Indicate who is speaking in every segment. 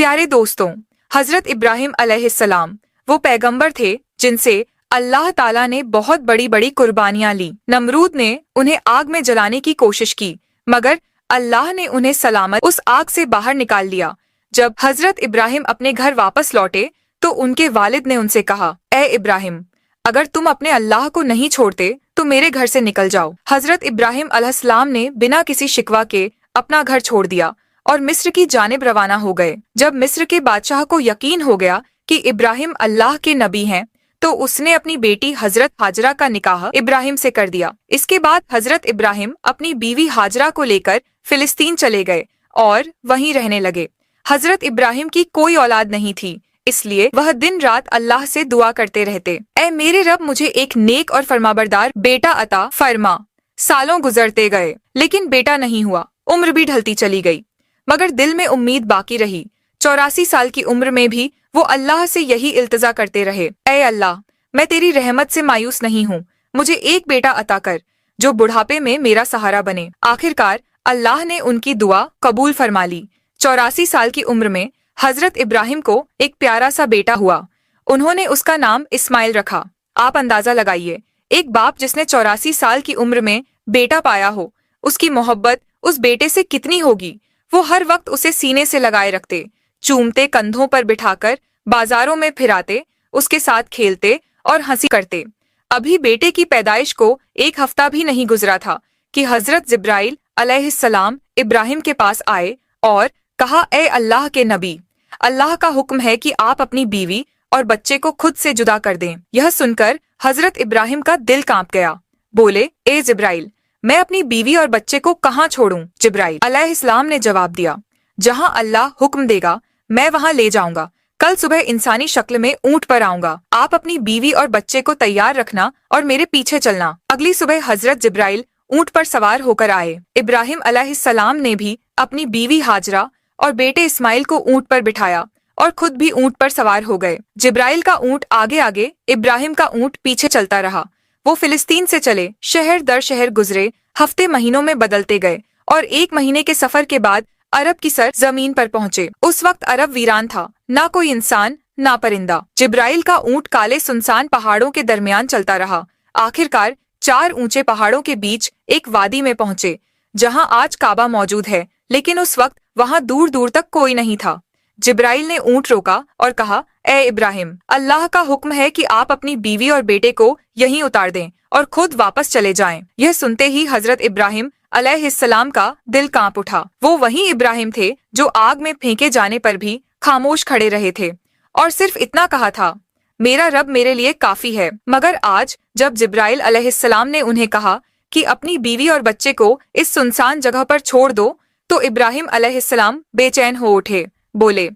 Speaker 1: प्यारे दोस्तों, हजरत इब्राहिम अलैहिस्सलाम वो पैगंबर थे जिनसे अल्लाह ताला ने बहुत बड़ी बड़ी कुर्बानियां ली। नमरूद ने उन्हें आग में जलाने की कोशिश की, मगर अल्लाह ने उन्हें सलामत उस आग से बाहर निकाल लिया। जब हजरत इब्राहिम अपने घर वापस लौटे तो उनके वालिद ने उनसे कहा, ए इब्राहिम, अगर तुम अपने अल्लाह को नहीं छोड़ते तो मेरे घर से निकल जाओ। हजरत इब्राहिम अलैहिस्सलाम ने बिना किसी शिकवा के अपना घर छोड़ दिया और मिस्र की जानिब रवाना हो गए। जब मिस्र के बादशाह को यकीन हो गया कि इब्राहिम अल्लाह के नबी हैं, तो उसने अपनी बेटी हजरत हाजरा का निकाह इब्राहिम से कर दिया। इसके बाद हजरत इब्राहिम अपनी बीवी हाजरा को लेकर फिलिस्तीन चले गए और वहीं रहने लगे। हजरत इब्राहिम की कोई औलाद नहीं थी, इसलिए वह दिन रात अल्लाह से दुआ करते रहते, ऐ मेरे रब, मुझे एक नेक और फरमाबरदार बेटा अता फरमा। सालों गुजरते गए लेकिन बेटा नहीं हुआ। उम्र भी ढलती चली गई, मगर दिल में उम्मीद बाकी रही। 84 साल की उम्र में भी वो अल्लाह से यही इल्तिजा करते रहे, ऐ अल्लाह, मैं तेरी रहमत से मायूस नहीं हूँ, मुझे एक बेटा अता कर जो बुढ़ापे में मेरा सहारा बने। आखिरकार अल्लाह ने उनकी दुआ कबूल फरमा ली। 84 साल की उम्र में हजरत इब्राहिम को एक प्यारा सा बेटा हुआ। उन्होंने उसका नाम इस्माइल रखा। आप अंदाजा लगाइए, एक बाप जिसने 84 साल की उम्र में बेटा पाया हो, उसकी मोहब्बत उस बेटे से कितनी होगी। वो हर वक्त उसे सीने से लगाए रखते, चूमते, कंधों पर बिठाकर बाजारों में फिराते, उसके साथ खेलते और हंसी करते। अभी बेटे की पैदाइश को एक हफ्ता भी नहीं गुजरा था कि हजरत जिब्राइल अलैहिस्सलाम इब्राहिम के पास आए और कहा, ए अल्लाह के नबी, अल्लाह का हुक्म है कि आप अपनी बीवी और बच्चे को खुद से जुदा कर दें। यह सुनकर हजरत इब्राहिम का दिल कांप गया। बोले, ए जिब्राइल, मैं अपनी बीवी और बच्चे को कहाँ छोड़ूं? जिब्राइल अलैहिस्सलाम ने जवाब दिया, जहाँ अल्लाह हुक्म देगा मैं वहाँ ले जाऊंगा। कल सुबह इंसानी शक्ल में ऊंट पर आऊंगा। आप अपनी बीवी और बच्चे को तैयार रखना और मेरे पीछे चलना। अगली सुबह हजरत जिब्राइल ऊंट पर सवार होकर आए। इब्राहिम अलैहिस्सलाम ने भी अपनी बीवी हाजरा और बेटे इस्माइल को ऊंट पर बिठाया और खुद भी ऊंट पर सवार हो गए। जिब्राइल का ऊंट आगे आगे, इब्राहिम का ऊंट पीछे चलता रहा। वो फिलिस्तीन से चले, शहर दर शहर गुजरे, हफ्ते महीनों में बदलते गए और 1 महीने के सफर के बाद अरब की सर जमीन पर पहुंचे। उस वक्त अरब वीरान था, ना कोई इंसान ना परिंदा। जिब्राइल का ऊंट काले सुनसान पहाड़ों के दरमियान चलता रहा। आखिरकार 4 ऊंचे पहाड़ों के बीच एक वादी में पहुंचे, जहां आज काबा मौजूद है, लेकिन उस वक्त वहां दूर दूर तक कोई नहीं था। जिब्राइल ने ऊंट रोका और कहा, ए इब्राहिम, अल्लाह का हुक्म है कि आप अपनी बीवी और बेटे को यहीं उतार दें और खुद वापस चले जाएं। यह सुनते ही हजरत इब्राहिम अलैहिस्सलाम का दिल कांप उठा। वो वही इब्राहिम थे जो आग में फेंके जाने पर भी खामोश खड़े रहे थे और सिर्फ इतना कहा था, मेरा रब मेरे लिए काफी है। मगर आज जब जिब्राइल अलैहिस्सलाम ने उन्हें कहा कि अपनी बीवी और बच्चे को इस सुनसान जगह पर छोड़ दो, तो इब्राहिम अलैहिस्सलाम बेचैन हो उठे। बोले,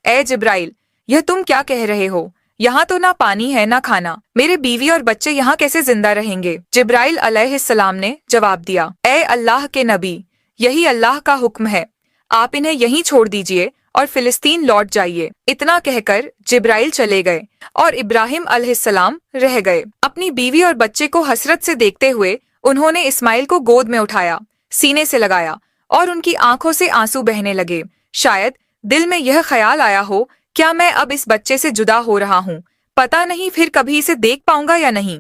Speaker 1: ए जिब्राइल, यह तुम क्या कह रहे हो? यहाँ तो ना पानी है ना खाना, मेरे बीवी और बच्चे यहाँ कैसे जिंदा रहेंगे? जिब्राइल अलैहिस्सलाम ने जवाब दिया, ए अल्लाह के नबी, यही अल्लाह का हुक्म है, आप इन्हें यहीं छोड़ दीजिए और फिलिस्तीन लौट जाइए। इतना कहकर जिब्राइल चले गए और इब्राहिम अलैहिस्सलाम रह गए। अपनी बीवी और बच्चे को हसरत से देखते हुए उन्होंने इस्माइल को गोद में उठाया, सीने से लगाया और उनकी आंखों से आंसू बहने लगे। शायद दिल में यह ख्याल आया हो, क्या मैं अब इस बच्चे से जुदा हो रहा हूँ, पता नहीं फिर कभी इसे देख पाऊंगा या नहीं।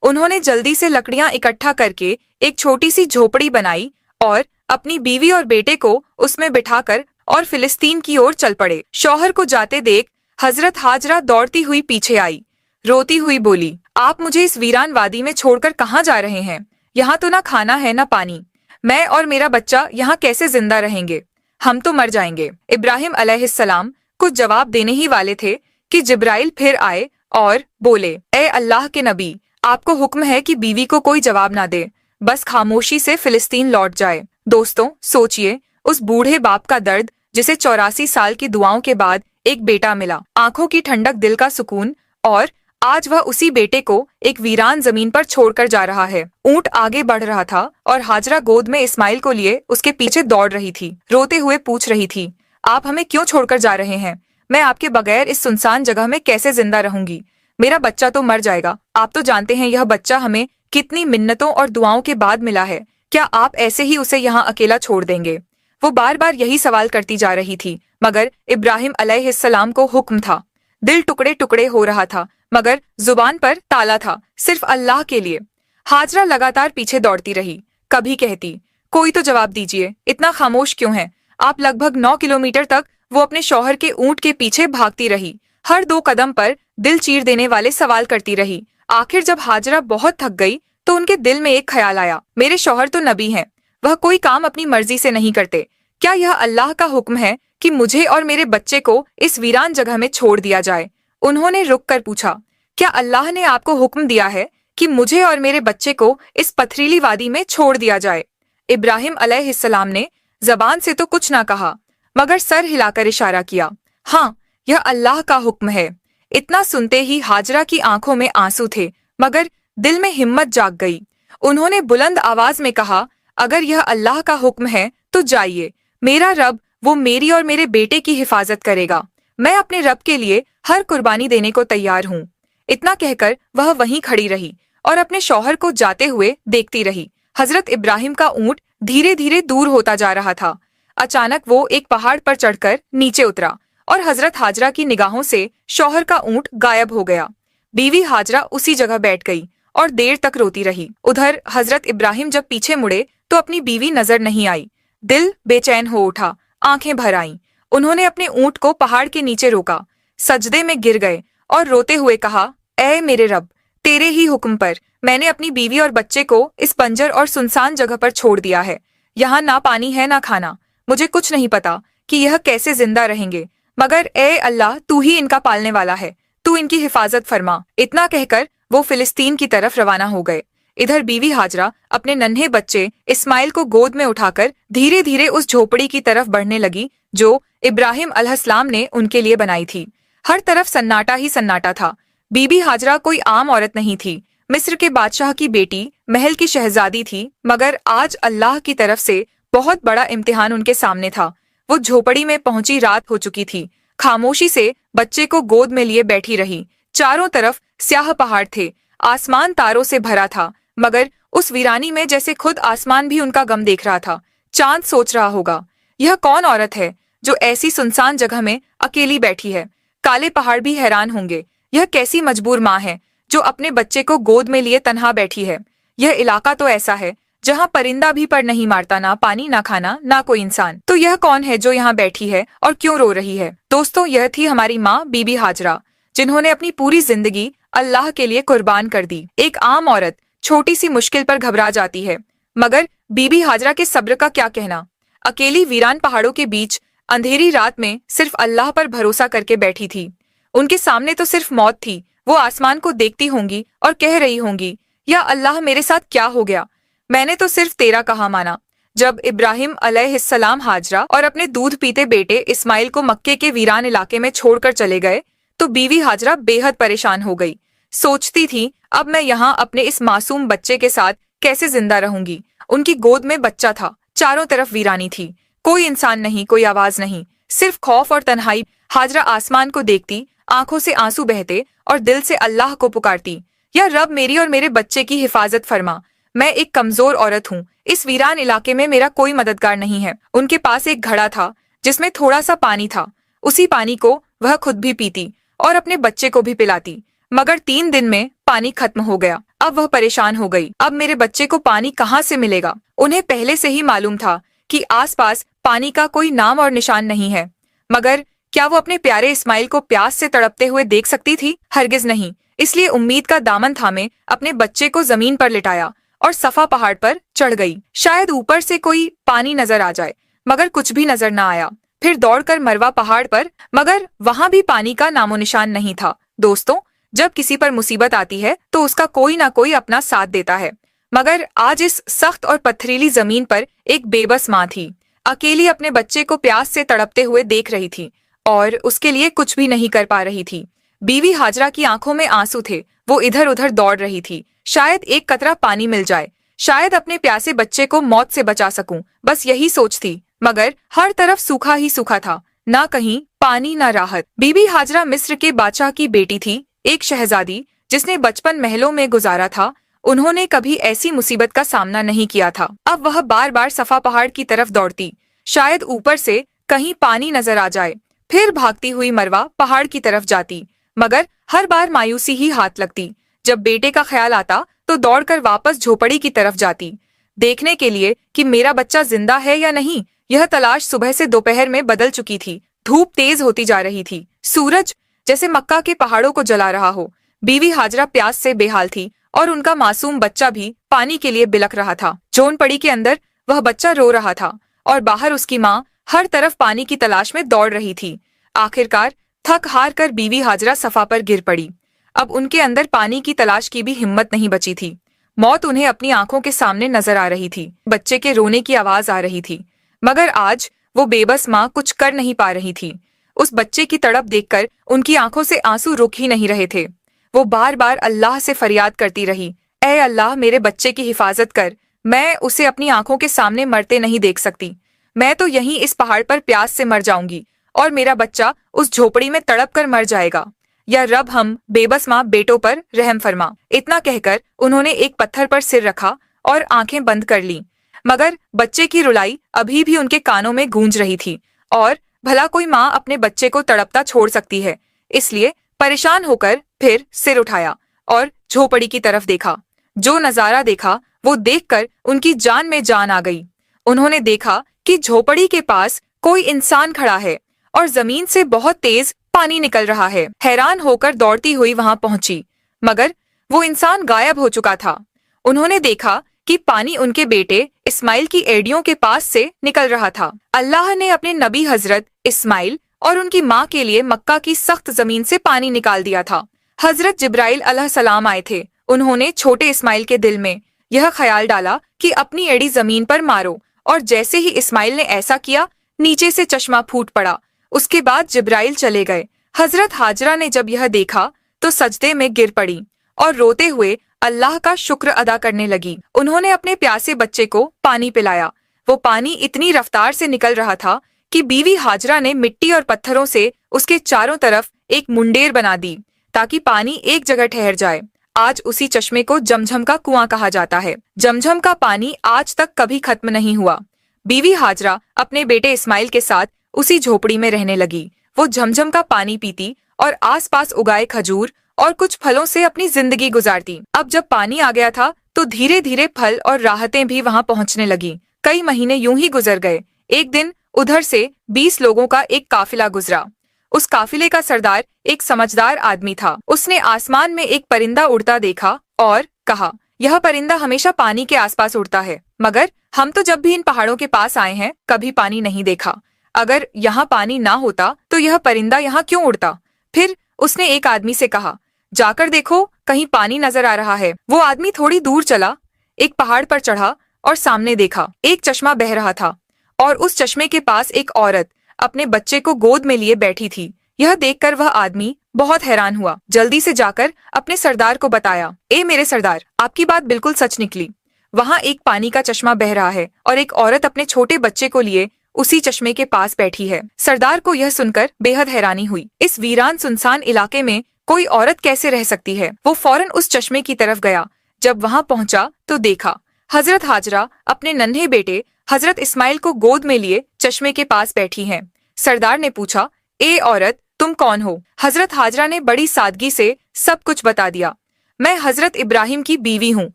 Speaker 1: उन्होंने जल्दी से लकड़ियां इकट्ठा करके एक छोटी सी झोपड़ी बनाई और अपनी बीवी और बेटे को उसमें बिठाकर और फिलिस्तीन की ओर चल पड़े। शौहर को जाते देख हजरत हाजरा दौड़ती हुई पीछे आई, रोती हुई बोली, आप मुझे इस वीरान वादी में छोड़कर कहाँ जा रहे हैं? यहाँ तो ना खाना है ना पानी, मैं और मेरा बच्चा यहाँ कैसे जिंदा रहेंगे? हम तो मर जाएंगे। इब्राहिम अलैहिस्सलाम कुछ जवाब देने ही वाले थे कि जिब्राइल फिर आए और बोले, ए अल्लाह के नबी, आपको हुक्म है कि बीवी को कोई जवाब ना दे, बस खामोशी से फिलिस्तीन लौट जाए। दोस्तों, सोचिए उस बूढ़े बाप का दर्द जिसे 84 साल की दुआओं के बाद एक बेटा मिला, आंखों की ठंडक, दिल का सुकून, और आज वह उसी बेटे को एक वीरान जमीन पर छोड़कर जा रहा है। ऊंट आगे बढ़ रहा था और हाजरा गोद में इस्माइल को लिए उसके पीछे दौड़ रही थी, रोते हुए पूछ रही थी, आप हमें क्यों छोड़कर जा रहे हैं? मैं आपके बगैर इस सुनसान जगह में कैसे जिंदा रहूंगी? मेरा बच्चा तो मर जाएगा। आप तो जानते हैं यह बच्चा हमें कितनी मिन्नतों और दुआओं के बाद मिला है, क्या आप ऐसे ही उसे यहाँ अकेला छोड़ देंगे? वो बार बार यही सवाल करती जा रही थी, मगर इब्राहिम अलैहिस्सलाम को हुक्म था। दिल टुकड़े टुकड़े हो रहा था, मगर जुबान पर ताला था, सिर्फ अल्लाह के लिए। हाजरा लगातार पीछे दौड़ती रही। कभी कहती, कोई तो जवाब दीजिए, इतना खामोश क्यों है? आप लगभग 9 किलोमीटर तक वो अपने शौहर के ऊंट के पीछे भागती रही। हर 2 कदम पर दिल चीर देने वाले सवाल करती रही। आखिर जब हाजरा बहुत थक गई तो उनके दिल में एक ख्याल आया, मेरे शौहर तो नबी हैं, वह कोई काम अपनी मर्जी से नहीं करते। क्या यह अल्लाह का हुक्म है कि मुझे और मेरे बच्चे को इस वीरान जगह में छोड़ दिया जाए? उन्होंने रुक कर पूछा, क्या अल्लाह ने आपको हुक्म दिया है कि मुझे और मेरे बच्चे को इस पथरीली वादी में छोड़ दिया जाए? इब्राहिम अलैहिस्सलाम ने जबान से तो कुछ ना कहा, मगर सर हिलाकर इशारा किया, हाँ, यह अल्लाह का हुक्म है। इतना सुनते ही हाजरा की आंखों में आंसू थे, मगर दिल में हिम्मत जाग गई। उन्होंने बुलंद आवाज में कहा, अगर यह अल्लाह का हुक्म है तो जाइए, मेरा रब वो मेरी और मेरे बेटे की हिफाजत करेगा। मैं अपने रब के लिए हर कुर्बानी देने को तैयार हूँ। इतना कहकर वह वहीं खड़ी रही और अपने शौहर को जाते हुए देखती रही। हजरत इब्राहिम का ऊंट धीरे धीरे दूर होता जा रहा था। अचानक वो एक पहाड़ पर चढ़कर नीचे उतरा और हजरत हाजरा की निगाहों से शौहर का ऊंट गायब हो गया। बीवी हाजरा उसी जगह बैठ गई और देर तक रोती रही। उधर हजरत इब्राहिम जब पीछे मुड़े तो अपनी बीवी नजर नहीं आई। दिल बेचैन हो उठा, आंखें भर आईं। उन्होंने अपने ऊंट को पहाड़ के नीचे रोका, सजदे में गिर गए और रोते हुए कहा, ऐ मेरे रब, तेरे ही हुक्म पर मैंने अपनी बीवी और बच्चे को इस बंजर और सुनसान जगह पर छोड़ दिया है। यहाँ ना पानी है ना खाना। मुझे कुछ नहीं पता कि यह कैसे जिंदा रहेंगे, मगर ए अल्लाह, तू ही इनका पालने वाला है, तू इनकी हिफाजत फरमा। इतना कहकर वो फिलिस्तीन की तरफ रवाना हो गए। इधर बीवी हाजरा अपने नन्हे बच्चे इस्माइल को गोद में उठाकर धीरे धीरे उस झोपड़ी की तरफ बढ़ने लगी जो इब्राहिम अलैहिस्सलाम ने उनके लिए बनाई थी। हर तरफ सन्नाटा ही सन्नाटा था। बीबी हाजरा कोई आम औरत नहीं थी, मिस्र के बादशाह की बेटी, महल की शहजादी थी, मगर आज अल्लाह की तरफ से बहुत बड़ा इम्तिहान उनके सामने था। वो झोपड़ी में पहुंची रात हो चुकी थी। खामोशी से बच्चे को गोद में लिए बैठी रही। चारों तरफ स्याह पहाड़ थे, आसमान तारों से भरा था, मगर उस वीरानी में जैसे खुद आसमान भी उनका गम देख रहा था। चांद सोच रहा होगा, यह कौन औरत है जो ऐसी सुनसान जगह में अकेली बैठी है? काले पहाड़ भी हैरान होंगे, यह कैसी मजबूर माँ है जो अपने बच्चे को गोद में लिए तन्हा बैठी है। यह इलाका तो ऐसा है जहाँ परिंदा भी पर नहीं मारता, ना पानी ना खाना ना कोई इंसान। तो यह कौन है जो यहाँ बैठी है और क्यों रो रही है? दोस्तों, यह थी हमारी माँ बीबी हाजरा, जिन्होंने अपनी पूरी जिंदगी अल्लाह के लिए कुर्बान कर दी। एक आम औरत छोटी सी मुश्किल पर घबरा जाती है, मगर बीबी हाजरा के सब्र का क्या कहना। अकेली वीरान पहाड़ों के बीच अंधेरी रात में सिर्फ अल्लाह पर भरोसा करके बैठी थी। उनके सामने तो सिर्फ मौत थी। वो आसमान को देखती होंगी और कह रही होंगी, या अल्लाह, मेरे साथ क्या हो गया? मैंने तो सिर्फ तेरा कहा माना। जब इब्राहिम अलैहिस्सलाम हाजरा और अपने दूध पीते बेटे इस्माइल को मक्के के वीरान इलाके में छोड़कर चले गए तो बीवी हाजरा बेहद परेशान हो गई। सोचती थी, अब मैं यहाँ अपने इस मासूम बच्चे के साथ कैसे जिंदा रहूंगी? उनकी गोद में बच्चा था, चारों तरफ वीरानी थी, कोई इंसान नहीं, कोई आवाज नहीं, सिर्फ खौफ और तन्हाई। हाजरा आसमान को देखती, आंखों से आंसू बहते और दिल से अल्लाह को पुकारती, या रब, मेरी और मेरे बच्चे की हिफाजत फरमा। मैं एक कमजोर औरत हूँ, इस वीरान इलाके में मेरा कोई मददगार नहीं है। उनके पास एक घड़ा था जिसमें थोड़ा सा पानी था। उसी पानी को वह खुद भी पीती और अपने बच्चे को भी पिलाती, मगर 3 दिन में पानी खत्म हो गया। अब वह परेशान हो गई, अब मेरे बच्चे को पानी कहाँ से मिलेगा? उन्हें पहले से ही मालूम था कि आसपास पानी का कोई नाम और निशान नहीं है, मगर क्या वो अपने प्यारे इस्माइल को प्यास से तड़पते हुए देख सकती थी? हरगिज नहीं। इसलिए उम्मीद का दामन थामे अपने बच्चे को जमीन पर लिटाया और सफा पहाड़ पर चढ़ गई। शायद ऊपर से कोई पानी नजर आ जाए, मगर कुछ भी नजर न आया। फिर दौड़कर मरवा पहाड़ पर, मगर वहां भी पानी का नामो निशान नहीं था। दोस्तों, जब किसी पर मुसीबत आती है तो उसका कोई ना कोई अपना साथ देता है, मगर आज इस सख्त और पथरीली जमीन पर एक बेबस माँ थी, अकेली अपने बच्चे को प्यास से तड़पते हुए देख रही थी और उसके लिए कुछ भी नहीं कर पा रही थी। बीवी हाजरा की आंखों में आंसू थे, वो इधर उधर दौड़ रही थी। शायद एक कतरा पानी मिल जाए, शायद अपने प्यासे बच्चे को मौत से बचा सकूं, बस यही सोच थी, मगर हर तरफ सूखा ही सूखा था, ना कहीं पानी ना राहत। बीबी हाजरा मिस्र के बादशाह की बेटी थी, एक शहजादी जिसने बचपन महलों में गुजारा था। उन्होंने कभी ऐसी मुसीबत का सामना नहीं किया था। अब वह बार बार सफा पहाड़ की तरफ दौड़ती, शायद ऊपर से कहीं पानी नजर आ जाए। फिर भागती हुई मरवा पहाड़ की तरफ जाती, मगर हर बार मायूसी ही हाथ लगती। जब बेटे का ख्याल आता तो दौड़कर वापस झोपड़ी की तरफ जाती, देखने के लिए कि मेरा बच्चा जिंदा है या नहीं। यह तलाश सुबह से दोपहर में बदल चुकी थी। धूप तेज होती जा रही थी, सूरज जैसे मक्का के पहाड़ों को जला रहा हो। बीवी हाजरा प्यास से बेहाल थी और उनका मासूम बच्चा भी पानी के लिए बिलख रहा था। झोंपड़ी के अंदर वह बच्चा रो रहा था और बाहर उसकी माँ हर तरफ पानी की तलाश में दौड़ रही थी। आखिरकार थक हार कर बीवी हाजरा सफा पर गिर पड़ी। अब उनके अंदर पानी की तलाश की भी हिम्मत नहीं बची थी। मौत उन्हें अपनी आंखों के सामने नजर आ रही थी। बच्चे के रोने की आवाज आ रही थी, मगर आज वो बेबस माँ कुछ कर नहीं पा रही थी। उस बच्चे की तड़प देखकर उनकी आंखों से आंसू रुक ही नहीं रहे थे। वो बार बार अल्लाह से फरियाद करती रही, ऐ अल्लाह मेरे बच्चे की हिफाजत कर, मैं उसे अपनी आंखों के सामने मरते नहीं देख सकती। मैं तो यहीं इस पहाड़ पर प्यास से मर जाऊंगी और मेरा बच्चा उस झोपड़ी में तड़प कर मर जाएगा। या रब हम बेबस माँ बेटों पर रहम फरमा। इतना कहकर उन्होंने एक पत्थर पर सिर रखा और आंखें बंद कर लीं। मगर बच्चे की रुलाई अभी भी उनके कानों में गूंज रही थी और भला कोई माँ अपने बच्चे को तड़पता छोड़ सकती है। इसलिए परेशान होकर फिर सिर उठाया और झोपड़ी की तरफ देखा। जो नजारा देखा वो देखकर उनकी जान में जान आ गई। उन्होंने देखा कि झोपड़ी के पास कोई इंसान खड़ा है और जमीन से बहुत तेज पानी निकल रहा है। हैरान होकर दौड़ती हुई वहां पहुंची, मगर वो इंसान गायब हो चुका था। उन्होंने देखा कि पानी उनके बेटे इस्माइल की एड़ियों के पास से निकल रहा था। अल्लाह ने अपने नबी हजरत इस्माइल और उनकी माँ के लिए मक्का की सख्त जमीन से पानी निकाल दिया था। हजरत जिब्राइल अलैहिस्सलाम आए थे। उन्होंने छोटे इस्माइल के दिल में यह ख्याल डाला कि अपनी एड़ी जमीन पर मारो, और जैसे ही इस्माइल ने ऐसा किया, नीचे से चश्मा फूट पड़ा। उसके बाद जिब्राइल चले गए। हजरत हाजरा ने जब यह देखा तो सजदे में गिर पड़ी और रोते हुए अल्लाह का शुक्र अदा करने लगी। उन्होंने अपने प्यासे बच्चे को पानी पिलाया। वो पानी इतनी रफ्तार से निकल रहा था कि बीवी हाजरा ने मिट्टी और पत्थरों से उसके चारों तरफ एक मुंडेर बना दी ताकि पानी एक जगह ठहर जाए। आज उसी चश्मे को जमझम का कुआं कहा जाता है। जमझम का पानी आज तक कभी खत्म नहीं हुआ। बीवी हाजरा अपने बेटे इस्माइल के साथ उसी झोपड़ी में रहने लगी। वो झमझम का पानी पीती और आसपास उगाए खजूर और कुछ फलों से अपनी जिंदगी गुजारती। अब जब पानी आ गया था तो धीरे धीरे फल और राहतें भी वहां पहुंचने लगी। कई महीने यूं ही गुजर गए। एक दिन उधर से 20 लोगों का एक काफिला गुजरा। उस काफिले का सरदार एक समझदार आदमी था। उसने आसमान में एक परिंदा उड़ता देखा और कहा, यह परिंदा हमेशा पानी के आसपास उड़ता है, मगर हम तो जब भी इन पहाड़ों के पास आए हैं कभी पानी नहीं देखा। अगर यहाँ पानी ना होता तो यह परिंदा यहाँ क्यों उड़ता? फिर उसने एक आदमी से कहा, जाकर देखो कहीं पानी नजर आ रहा है। वो आदमी थोड़ी दूर चला, एक पहाड़ पर चढ़ा और सामने देखा एक चश्मा बह रहा था और उस चश्मे के पास एक औरत अपने बच्चे को गोद में लिए बैठी थी। यह देखकर वह आदमी बहुत हैरान हुआ। जल्दी से जाकर अपने सरदार को बताया, ए मेरे सरदार, आपकी बात बिल्कुल सच निकली। वहाँ एक पानी का चश्मा बह रहा है और एक औरत अपने छोटे बच्चे को लिए उसी चश्मे के पास बैठी है। सरदार को यह सुनकर बेहद हैरानी हुई। इस वीरान सुनसान इलाके में कोई औरत कैसे रह सकती है? वो फौरन उस चश्मे की तरफ गया। जब वहाँ पहुंचा तो देखा हजरत हाजरा अपने नन्हे बेटे हजरत इस्माइल को गोद में लिए चश्मे के पास बैठी हैं। सरदार ने पूछा, ए औरत, तुम कौन हो? हजरत हाजरा ने बड़ी सादगी से सब कुछ बता दिया। मैं हजरत इब्राहिम की बीवी हूँ।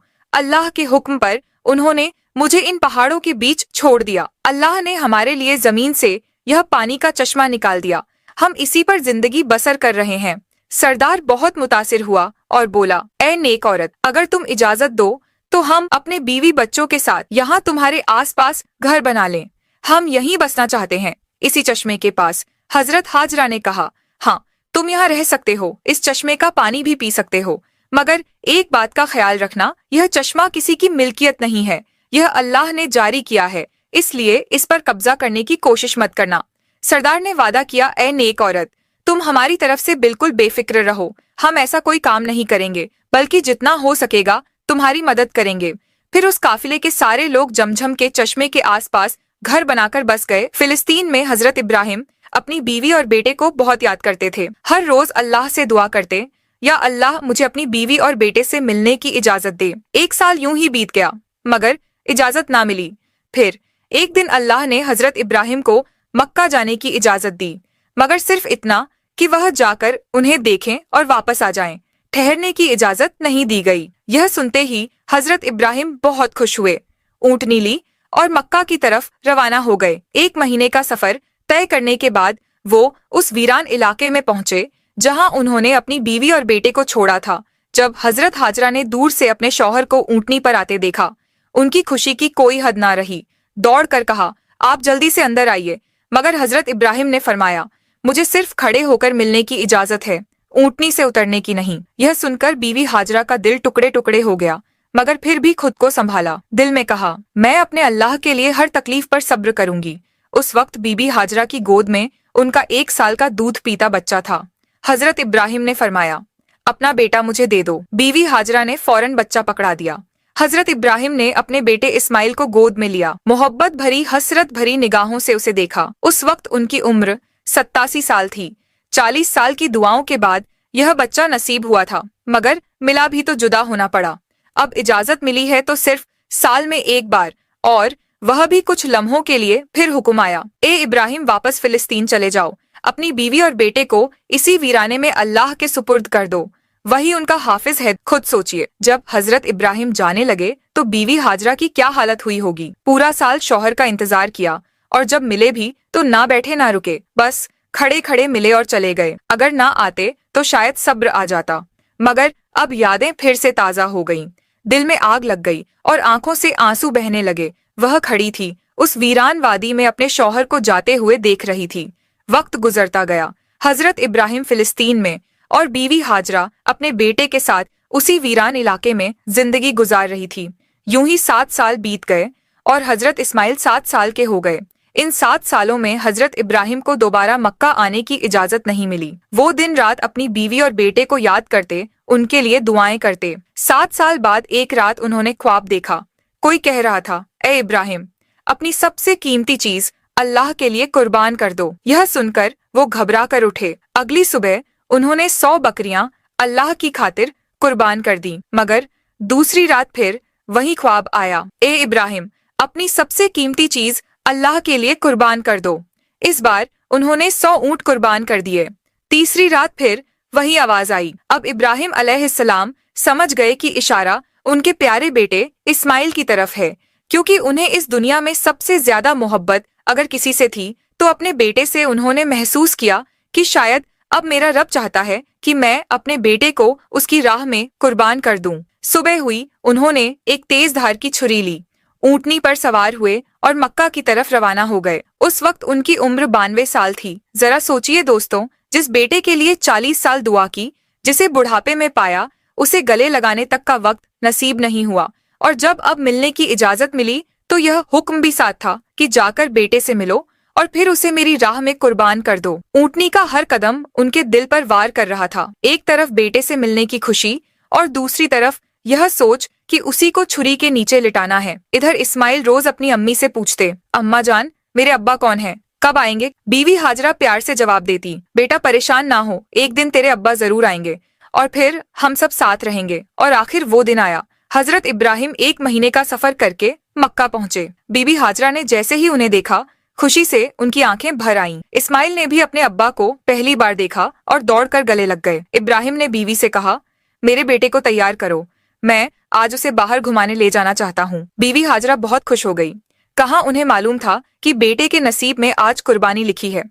Speaker 1: अल्लाह के हुक्म पर उन्होंने मुझे इन पहाड़ों के बीच छोड़ दिया। अल्लाह ने हमारे लिए जमीन से यह पानी का चश्मा निकाल दिया। हम इसी पर जिंदगी बसर कर रहे हैं। सरदार बहुत मुतासिर हुआ और बोला, ए नेक औरत, अगर तुम इजाजत दो तो हम अपने बीवी बच्चों के साथ यहाँ तुम्हारे आसपास घर बना लें। हम यहीं बसना चाहते हैं, इसी चश्मे के पास। हजरत हाजरा ने कहा, हाँ, तुम यहाँ रह सकते हो, इस चश्मे का पानी भी पी सकते हो, मगर एक बात का ख्याल रखना, यह चश्मा किसी की मिल्कियत नहीं है। यह अल्लाह ने जारी किया है, इसलिए इस पर कब्जा करने की कोशिश मत करना। सरदार ने वादा किया, ए नेक औरत, तुम हमारी तरफ से बिल्कुल बेफिक्र रहो। हम ऐसा कोई काम नहीं करेंगे, बल्कि जितना हो सकेगा तुम्हारी मदद करेंगे। फिर उस काफिले के सारे लोग जमझम के चश्मे के आसपास घर बनाकर बस गए। फिलिस्तीन में हजरत इब्राहिम अपनी बीवी और बेटे को बहुत याद करते थे। हर रोज अल्लाह से दुआ करते, या अल्लाह मुझे अपनी बीवी और बेटे से मिलने की इजाजत दे। 1 साल यूं ही बीत गया, मगर इजाजत ना मिली। फिर एक दिन अल्लाह ने हजरत इब्राहिम को मक्का जाने की इजाजत दी, मगर सिर्फ इतना कि वह जाकर उन्हें देखें और वापस आ जाएं। ठहरने की इजाजत नहीं दी गई। यह सुनते ही हजरत इब्राहिम बहुत खुश हुए, ऊँटनी ली और मक्का की तरफ रवाना हो गए। 1 महीने का सफर तय करने के बाद वो उस वीरान इलाके में पहुंचे जहां उन्होंने अपनी बीवी और बेटे को छोड़ा था। जब हजरत हाजरा ने दूर से अपने शौहर को ऊँटनी पर आते देखा, उनकी खुशी की कोई हद ना रही। दौड़ कर कहा, आप जल्दी से अंदर आइए। मगर हजरत इब्राहिम ने फरमाया, मुझे सिर्फ खड़े होकर मिलने की इजाजत है, ऊँटनी से उतरने की नहीं। यह सुनकर बीवी हाजरा का दिल टुकड़े टुकड़े हो गया, मगर फिर भी खुद को संभाला। दिल में कहा, मैं अपने अल्लाह के लिए हर तकलीफ पर सब्र करूंगी। उस वक्त बीबी हाजरा की गोद में उनका 1 साल का दूध पीता बच्चा था। हजरत इब्राहिम ने फरमाया, अपना बेटा मुझे दे दो। बीवी हाजरा ने फौरन बच्चा पकड़ा दिया। हजरत इब्राहिम ने अपने बेटे इस्माइल को गोद में लिया, मोहब्बत भरी हसरत भरी निगाहों से उसे देखा। उस वक्त उनकी उम्र 87 साल थी। 40 साल की दुआओं के बाद यह बच्चा नसीब हुआ था, मगर मिला भी तो जुदा होना पड़ा। अब इजाजत मिली है तो सिर्फ साल में 1 बार, और वह भी कुछ लम्हों के लिए। फिर हुक्म आया, ए इब्राहिम, वापस फिलिस्तीन चले जाओ। अपनी बीवी और बेटे को इसी वीराने में अल्लाह के सुपुर्द कर दो, वही उनका हाफिज है। खुद सोचिए, जब हजरत इब्राहिम जाने लगे तो बीवी हाजरा की क्या हालत हुई होगी। पूरा साल शौहर का इंतजार किया, और जब मिले भी तो ना बैठे ना रुके, बस खड़े खड़े मिले और चले गए। अगर ना आते तो शायद सब्र आ जाता, मगर अब यादें फिर से ताजा हो गईं। दिल में आग लग गई और आंखों से आंसू बहने लगे। वह खड़ी थी, उस वीरान वादी में अपने शौहर को जाते हुए देख रही थी। वक्त गुजरता गया। हजरत इब्राहिम फिलिस्तीन में और बीवी हाजरा अपने बेटे के साथ उसी वीरान इलाके में जिंदगी गुजार रही थी। यूं ही 7 साल बीत गए और हजरत इस्माइल 7 साल के हो गए। इन 7 सालों में हजरत इब्राहिम को दोबारा मक्का आने की इजाजत नहीं मिली। वो दिन रात अपनी बीवी और बेटे को याद करते, उनके लिए दुआएं करते। 7 साल बाद एक रात उन्होंने ख्वाब देखा। कोई कह रहा था, ए इब्राहिम, अपनी सबसे कीमती चीज अल्लाह के लिए कुर्बान कर दो। यह सुनकर वो घबरा कर उठे। अगली सुबह उन्होंने 100 बकरियां अल्लाह की खातिर कुर्बान कर दी। मगर दूसरी रात फिर वही ख्वाब आया, ए इब्राहिम, अपनी सबसे कीमती चीज अल्लाह के लिए कुर्बान कर दो। इस बार उन्होंने 100 ऊँट कुर्बान कर दिए। तीसरी रात फिर वही आवाज आई। अब इब्राहिम अलैहिस्सलाम समझ गए कि इशारा उनके प्यारे बेटे इस्माइल की तरफ है, क्योंकि उन्हें इस दुनिया में सबसे ज्यादा मोहब्बत अगर किसी से थी तो अपने बेटे से। उन्होंने महसूस किया कि शायद अब मेरा रब चाहता है कि मैं अपने बेटे को उसकी राह में कुर्बान कर दूं। सुबह हुई, उन्होंने एक तेज धार की छुरी ली, ऊँटनी पर सवार हुए और मक्का की तरफ रवाना हो गए। उस वक्त उनकी उम्र 92 साल थी। जरा सोचिए दोस्तों, जिस बेटे के लिए 40 साल दुआ की, जिसे बुढ़ापे में पाया, उसे गले लगाने तक का वक्त नसीब नहीं हुआ, और जब अब मिलने की इजाजत मिली तो यह हुक्म भी साथ था कि जाकर बेटे से मिलो और फिर उसे मेरी राह में कुर्बान कर दो। ऊँटनी का हर कदम उनके दिल पर वार कर रहा था। एक तरफ बेटे से मिलने की खुशी और दूसरी तरफ यह सोच कि उसी को छुरी के नीचे लिटाना है। इधर इस्माइल रोज अपनी अम्मी से पूछते, अम्मा जान, मेरे अब्बा कौन है, कब आएंगे? बीवी हाजरा प्यार से जवाब देती, बेटा परेशान ना हो, एक दिन तेरे अब्बा जरूर आएंगे और फिर हम सब साथ रहेंगे। और आखिर वो दिन आया। हजरत इब्राहिम 1 महीने का सफर करके मक्का पहुंचे। बीबी हाजरा ने जैसे ही उन्हें देखा, खुशी से उनकी आंखें भर आईं। इस्माइल ने भी अपने अब्बा को पहली बार देखा और दौड़कर गले लग गए। इब्राहिम ने बीवी से कहा, मेरे बेटे को तैयार करो, मैं आज उसे बाहर घुमाने ले जाना चाहता हूँ। बीवी हाजरा बहुत खुश हो गई। कहाँ उन्हें मालूम था कि बेटे के नसीब में आज कुर्बानी लिखी है।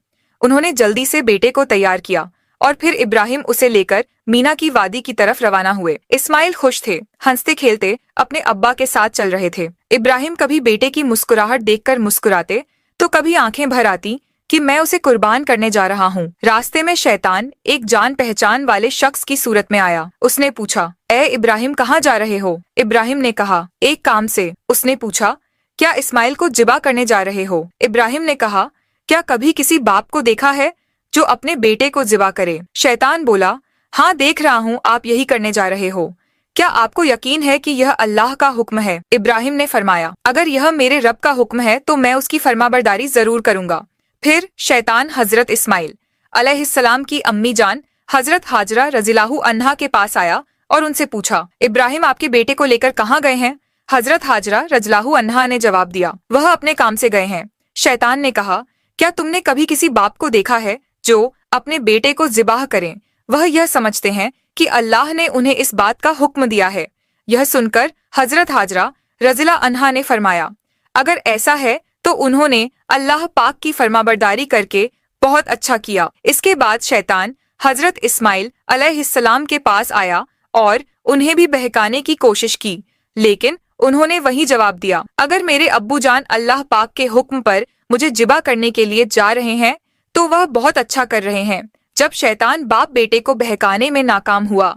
Speaker 1: उन्होंने जल्दी से बेटे को तैयार किया और फिर इब्राहिम उसे लेकर मीना की वादी की तरफ रवाना हुए। इस्माइल खुश थे, हंसते खेलते अपने अब्बा के साथ चल रहे थे। इब्राहिम कभी बेटे की मुस्कुराहट देखकर मुस्कुराते तो कभी आंखें भर आती कि मैं उसे कुर्बान करने जा रहा हूँ। रास्ते में शैतान एक जान पहचान वाले शख्स की सूरत में आया। उसने पूछा, ए इब्राहिम, कहाँ जा रहे हो? इब्राहिम ने कहा, एक काम से। उसने पूछा, क्या इस्माइल को जिबा करने जा रहे हो? इब्राहिम ने कहा, क्या कभी किसी बाप को देखा है जो अपने बेटे को जिबा करे? शैतान बोला, हाँ देख रहा हूँ आप यही करने जा रहे हो। क्या आपको यकीन है कि यह अल्लाह का हुक्म है? इब्राहिम ने फरमाया, अगर यह मेरे रब का हुक्म है तो मैं उसकी फरमाबरदारी जरूर करूंगा। फिर शैतान हजरत इस्माइल अलैहिस्सलाम की अम्मी जान हजरत हाजरा रज़ियल्लाहु अन्हा के पास आया और उनसे पूछा, इब्राहिम आपके बेटे को लेकर कहाँ गए हैं? हजरत हाजरा रज़ियल्लाहु अन्हा ने जवाब दिया, वह अपने काम से गए हैं। शैतान ने कहा, क्या तुमने कभी किसी बाप को देखा है जो अपने बेटे को ज़िबाह करें? वह यह समझते हैं कि अल्लाह ने उन्हें इस बात का हुक्म दिया है। यह सुनकर हजरत हाजरा रज़ियल्लाहु अन्हा ने फरमाया, अगर ऐसा है तो उन्होंने अल्लाह पाक की फरमाबरदारी करके बहुत अच्छा किया। इसके बाद शैतान हजरत इस्माइल अलैहिस्सलाम के पास आया और उन्हें भी बहकाने की कोशिश की, लेकिन उन्होंने वही जवाब दिया, अगर मेरे अब्बू जान अल्लाह पाक के हुक्म पर मुझे जिबा करने के लिए जा रहे हैं तो वह बहुत अच्छा कर रहे हैं। जब शैतान बाप बेटे को बहकाने में नाकाम हुआ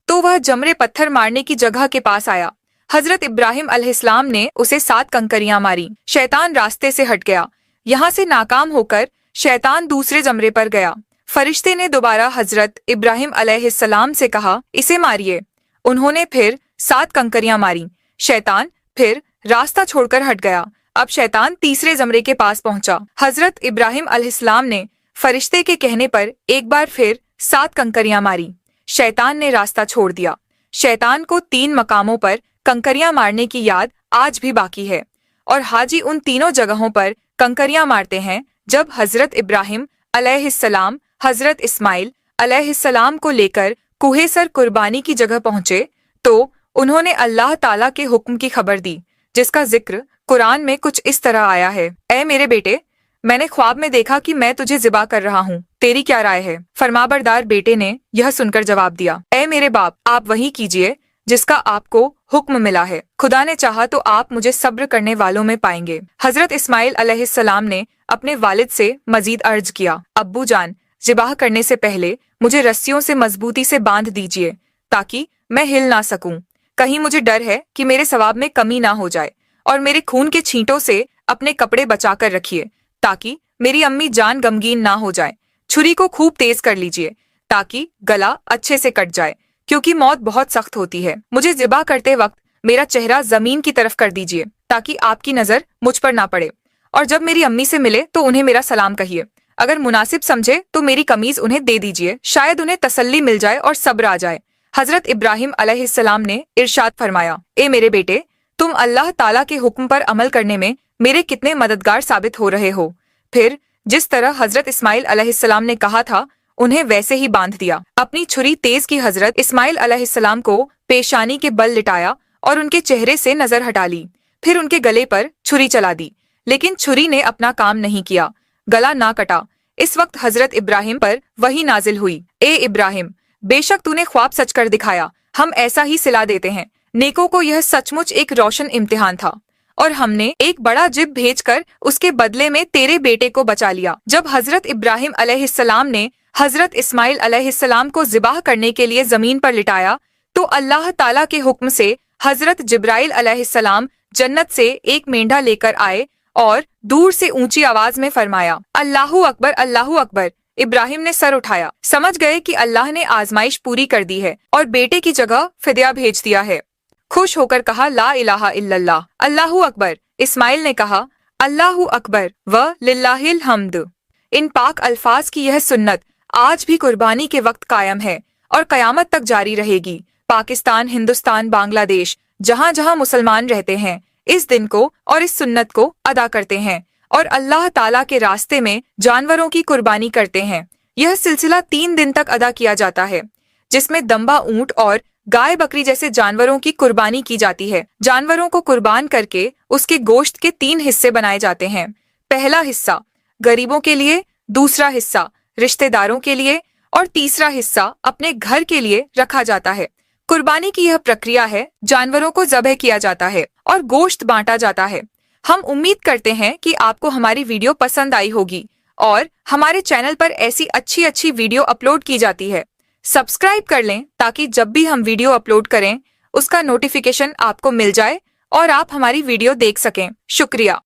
Speaker 1: तो वह जमरे पत्थर मारने की जगह के पास आया। हजरत इब्राहिम अलैहिस्सलाम ने उसे 7 कंकरियां मारी। शैतान रास्ते से हट गया। यहाँ से नाकाम होकर शैतान दूसरे जमरे पर गया। फरिश्ते ने दोबारा हजरत इब्राहिम अलैहिस्सलाम से कहा, इसे मारिए। उन्होंने फिर 7 कंकरियां मारी। शैतान फिर रास्ता छोड़कर हट गया। अब शैतान तीसरे जमरे के पास पहुंचा। हजरत इब्राहिम अलैहिस्सलाम ने फरिश्ते के कहने पर एक बार फिर 7 कंकरियां मारी। शैतान ने रास्ता छोड़ दिया। शैतान को 3 मकामों पर कंकरियां मारने की याद आज भी बाकी है और हाजी उन तीनों जगहों पर कंकरियां मारते हैं जब हजरत इब्राहिम अलैहिस्सलाम हजरत इस्माइल अलैहिस्सलाम को लेकर कुहेसर कुर्बानी की जगह पहुंचे तो उन्होंने अल्लाह ताला के हुक्म की खबर दी, जिसका जिक्र कुरान में कुछ इस तरह आया है, ऐ मेरे बेटे, मैंने ख्वाब में देखा कि मैं तुझे ज़िबा कर रहा हूँ, तेरी क्या राय है? फरमाबरदार बेटे ने यह सुनकर जवाब दिया, ऐ मेरे बाप, आप वही कीजिए जिसका आपको हुक्म मिला है। खुदा ने चाहा तो आप मुझे सब्र करने वालों में पाएंगे। हजरत इस्माइल अलैहिस्सलाम ने अपने वालिद से मजीद अर्ज किया, अब्बू जान, ज़िबाह करने से पहले मुझे रस्सियों से मजबूती से बांध दीजिए ताकि मैं हिल ना सकूं। कहीं मुझे डर है कि मेरे सवाब में कमी ना हो जाए, और मेरे खून के छींटों से अपने कपड़े बचाकर रखिए ताकि मेरी अम्मी जान गमगीन ना हो जाए। छुरी को खूब तेज कर लीजिए ताकि गला अच्छे से कट जाए, क्योंकि मौत बहुत सख्त होती है। मुझे ज़िबा करते वक्त मेरा चेहरा जमीन की तरफ कर दीजिए ताकि आपकी नजर मुझ पर ना पड़े, और जब मेरी अम्मी से मिले तो उन्हें मेरा सलाम कहिए। अगर मुनासिब समझे तो मेरी कमीज उन्हें दे दीजिए, शायद उन्हें तसल्ली मिल जाए और सब्र आ जाए। हजरत इब्राहिम अलैहिस्सलाम ने इरशाद फरमाया, ए मेरे बेटे, तुम अल्लाह ताला के हुक्म पर अमल करने में मेरे कितने मददगार साबित हो रहे हो। फिर जिस तरह हजरत इस्माइल अलैहिस्सलाम ने कहा था उन्हें वैसे ही बांध दिया। अपनी छुरी तेज की हजरत इस्माइल अलैहिस्सलाम को पेशानी के बल लिटाया और उनके चेहरे से नजर हटा ली। फिर उनके गले पर छुरी चला दी, लेकिन छुरी ने अपना काम नहीं किया, गला ना कटा। इस वक्त हजरत इब्राहिम पर वही नाजिल हुई, ए इब्राहिम, बेशक तूने ख्वाब सच कर दिखाया, हम ऐसा ही सिला देते हैं। नेकों को यह सचमुच एक रोशन इम्तिहान था और हमने एक बड़ा जिब भेजकर उसके बदले में तेरे बेटे को बचा लिया। जब हजरत इब्राहिम अलैहिस्सलाम ने हजरत इस्माइल अलैहिस्सलाम को ज़िबाह करने के लिए जमीन पर लिटाया तो अल्लाह ताला के हुक्म से हजरत जिब्राइल अलैहिस्सलाम जन्नत से एक मेंढा लेकर आए और दूर से ऊंची आवाज में फरमाया, अल्लाहू अकबर, अल्लाहू अकबर। इब्राहिम ने सर उठाया, समझ गए कि अल्लाह ने आजमाइश पूरी कर दी है और बेटे की जगह फिदिया भेज दिया है। खुश होकर कहा, ला इलाहा इल्लल्लाह, अल्लाहू अकबर। इस्माइल ने कहा, अल्लाहू अकबर व लिल्लाहिल हम्द। इन पाक अल्फाज की यह सुन्नत आज भी कुर्बानी के वक्त कायम है और कयामत तक जारी रहेगी। पाकिस्तान, हिंदुस्तान, बांग्लादेश, जहाँ जहाँ मुसलमान रहते हैं इस दिन को और इस सुन्नत को अदा करते हैं और अल्लाह ताला के रास्ते में जानवरों की कुर्बानी करते हैं। यह सिलसिला 3 दिन तक अदा किया जाता है, जिसमें दम्बा ऊंट और गाय बकरी जैसे जानवरों की कुर्बानी की जाती है। जानवरों को कुर्बान करके उसके गोश्त के 3 हिस्से बनाए जाते हैं। पहला हिस्सा गरीबों के लिए, दूसरा हिस्सा रिश्तेदारों के लिए और तीसरा हिस्सा अपने घर के लिए रखा जाता है। कुर्बानी की यह प्रक्रिया है, जानवरों को ज़बह किया जाता है और गोश्त बांटा जाता है। हम उम्मीद करते हैं कि आपको हमारी वीडियो पसंद आई होगी और हमारे चैनल पर ऐसी अच्छी अच्छी वीडियो अपलोड की जाती है। सब्सक्राइब कर लें ताकि जब भी हम वीडियो अपलोड करें उसका नोटिफिकेशन आपको मिल जाए और आप हमारी वीडियो देख सकें। शुक्रिया।